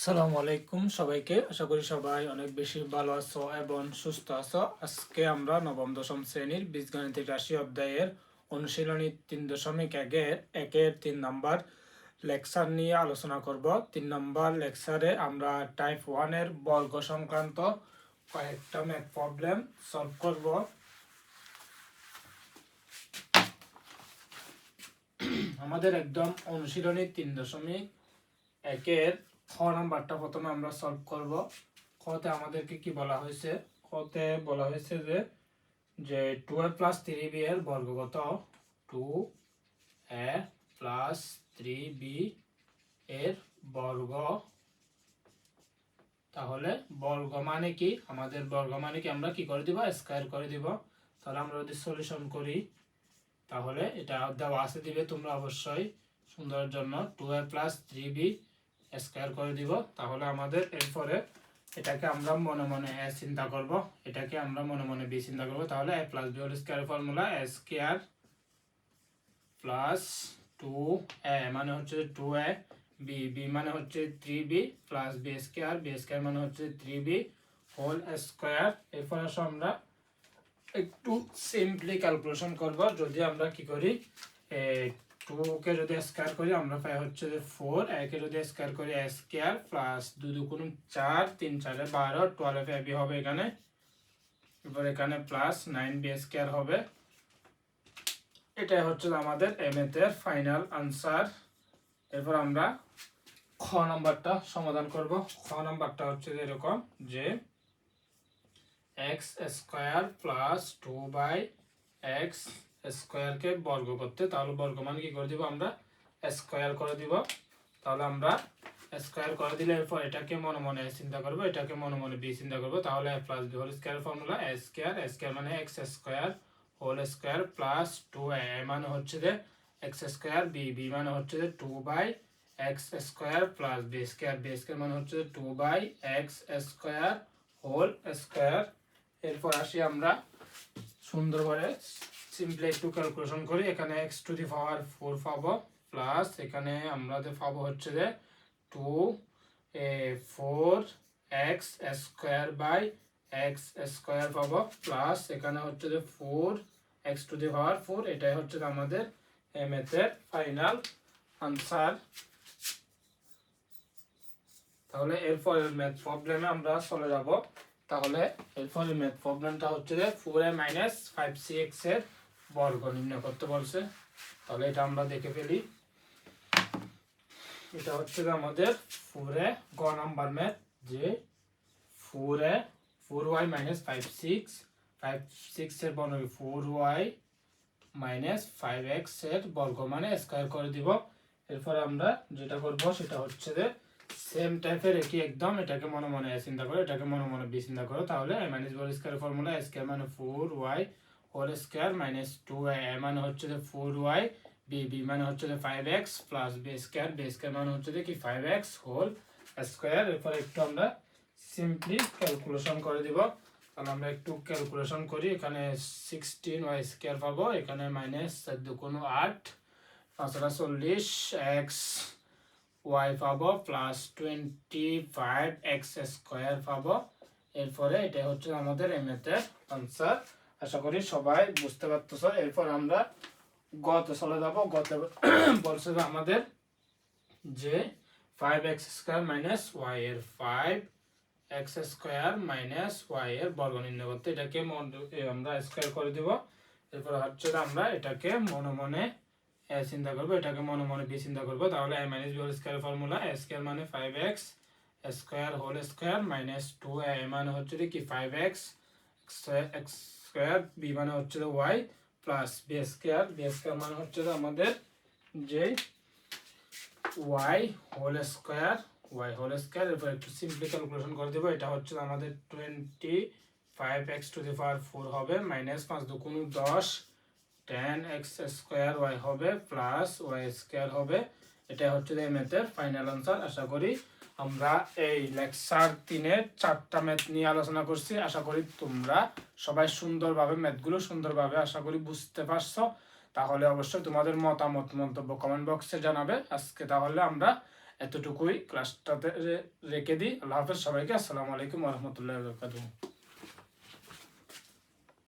আসসালামু আলাইকুম সবাইকে। আশা করি সবাই অনেক বেশি ভালো আছো এবং সুস্থ আছো। আজকে আমরা নবম দশম শ্রেণীর বীজগণিতের রাশি অধ্যায়ের অনুশীলনী 3.1-এর 3 নম্বর লেকচার নিয়ে আলোচনা করব। 3 নম্বর লেকচারে আমরা টাইপ 1-এর বর্গ সংক্রান্ত কয়েকটা ম্যাথ প্রবলেম সলভ করব। আমাদের একদম অনুশীলনী 3.1-এর খ নাম্বারটা প্রথমে আমরা সলভ করব। খতে আমাদেরকে কি বলা হয়েছে? খতে বলা হয়েছে যে 2a প্লাস 3b এর বর্গ কত? 2a প্লাস 3b এর বর্গ। তাহলে বর্গ মানে কি? আমাদের বর্গ মানে কি আমরা কি করে দিব? স্কয়ার করে দিব। তাহলে আমরা যদি সলিউশন করি তাহলে এটা দেওয়া আছে, দিবে তোমরা অবশ্যই সুন্দরের জন্য 2a প্লাস 3b স্কয়ার করে দিব। তাহলে আমাদের এরপরে এটাকে আমরা মনে মনে a চিন্তা করব, এটাকে আমরা মনে মনে b চিন্তা করব। তাহলে a plus b whole square formula a square plus 2a মানে হচ্ছে 2a, b b মানে হচ্ছে 3b প্লাস b স্কয়ার মানে হচ্ছে 3b হোল স্কয়ার। এরপর আসো আমরা একটু সিম্পলি ক্যালকুলেশন করব। যদি আমরা কি করি, 2 কে যদি স্কয়ার করি আমরা পাই হচ্ছে 4, a কে যদি স্কয়ার করি a স্কয়ার প্লাস 2 2 4 3 4 12 12ab হবে এখানে। এরপর এখানে প্লাস 9b স্কয়ার হবে। এটাই হচ্ছে আমাদের ম্যাথ এর ফাইনাল আনসার। এরপর আমরা খ নাম্বারটা সমাধান করব। খ নাম্বারটা হচ্ছে এরকম যে x square plus 2/x square কে বর্গ করতে, তাহলে বর্গ মানে কি করে দিব? আমরা স্কয়ার করে দিব। তাহলে আমরা স্কয়ার করে দিলে এরপর এটাকে মনে মনে চিন্তা করব, এটাকে মনে মনে b চিন্তা করব। তাহলে a plus b whole square formula a square মানে x square whole square plus 2a মানে হচ্ছে যে x স্কয়ার, b মানে হচ্ছে যে 2/x square plus b square মানে হচ্ছে 2/x স্কয়ার হোল স্কয়ার। এরপর আসি আমরা সুন্দর করে সিম্পলি একটু ক্যালকুলেশন করি। এখানে x টু দি পাওয়ার 4 পাবো প্লাস এখানে আমরা পাবো হচ্ছে যে 4x square by x square পাবো প্লাস এখানে হচ্ছে যে 4x টু দি পাওয়ার 4। এটাই হচ্ছে আমাদের ম্যাথের ফাইনাল আনসার। তাহলে এরপর ম্যাথ প্রবলেমে আমরা চলে যাব। তাহলে এরপর ম্যাথ প্রবলেমটা হচ্ছে যে 4a মাইনাস 5cx এর বর্গ নির্ণয় করতে বলছে। তাহলে এটা আমরা দেখে ফেলি। এটা হচ্ছে আমাদের 4a গ নাম্বার ম্যাথ, যে 4y মাইনাস 5x এর বর্গ 4y মাইনাস 5x এর বর্গ মানে স্কয়ার করে দিব। এরপর আমরা যেটা করব সেটা হচ্ছে যে সেম টাইপের একই একদম, এটাকে মনে মনে চিন্তা করো, এটাকে মনে মনে বি চিন্তা করো। তাহলে a minus B square formula a square মানে 4y whole square minus 2a মানে হচ্ছে যে 4y, b মানে হচ্ছে যে 5x প্লাস b স্কয়ার মানে হচ্ছে যে কি 5x হোল স্কয়ার। এরপর একটু আমরা সিম্পলি ক্যালকুলেশন করে দিব। তাহলে আমরা একটু ক্যালকুলেশন করি। এখানে 16y স্কয়ার পাবো, এখানে মাইনাস 4 8 5 40 x y পাবো প্লাস 25x স্কয়ার পাবো। এরপরে এটা হচ্ছে আমাদের ম্যাথের আনসার। আশা করি সবাই বুঝতে পারতেছো। এরপর আমরা গতে চলে যাব। গতে বলছে আমাদের যে 5x স্কয়ার মাইনাস y এর 5x স্কয়ার মাইনাস y এর বর্গ নির্ণয় করতে, এটাকে আমরা স্কয়ার করে দিব। এরপর হচ্ছে আমরা এটাকে মনে মনে a চিন্তা করব, এটাকে মনে মনে b চিন্তা করব। তাহলে a minus b whole square formula a square মানে 5x square whole square minus 2a মানে হচ্ছে কি 5x স্কয়ার, b মানে হচ্ছে y প্লাস b স্কয়ার মানে হচ্ছে আমাদের যে y হোল স্কয়ার এরপর একটু সিম্পলি ক্যালকুলেশন করে দেব। এটা হচ্ছে আমাদের 25x টু দি পাওয়ার 4 হবে মাইনাস 5 2 10 10x স্কয়ার y হবে প্লাস y স্কয়ার হবে। এটা হচ্ছে এই ম্যাথের ফাইনাল আনসার। আশা করি আমরা এই লেকচার 3-এর 4টা ম্যাথ নিয়ে আলোচনা করছি। আশা করি তোমরা সবাই সুন্দরভাবে ম্যাথগুলো সুন্দরভাবে আশা করি বুঝতে পারছো। তাহলে অবশ্যই তোমাদের মতামত মন্তব্য কমেন্ট বক্সে জানাবে। আজকে তাহলে আমরা এতটুকুই ক্লাসটাতে রেখে দিই। আল্লাহ হাফেজ সবাইকে। আসসালামু আলাইকুম ওয়া রাহমাতুল্লাহি ওয়া বারাকাতুহু।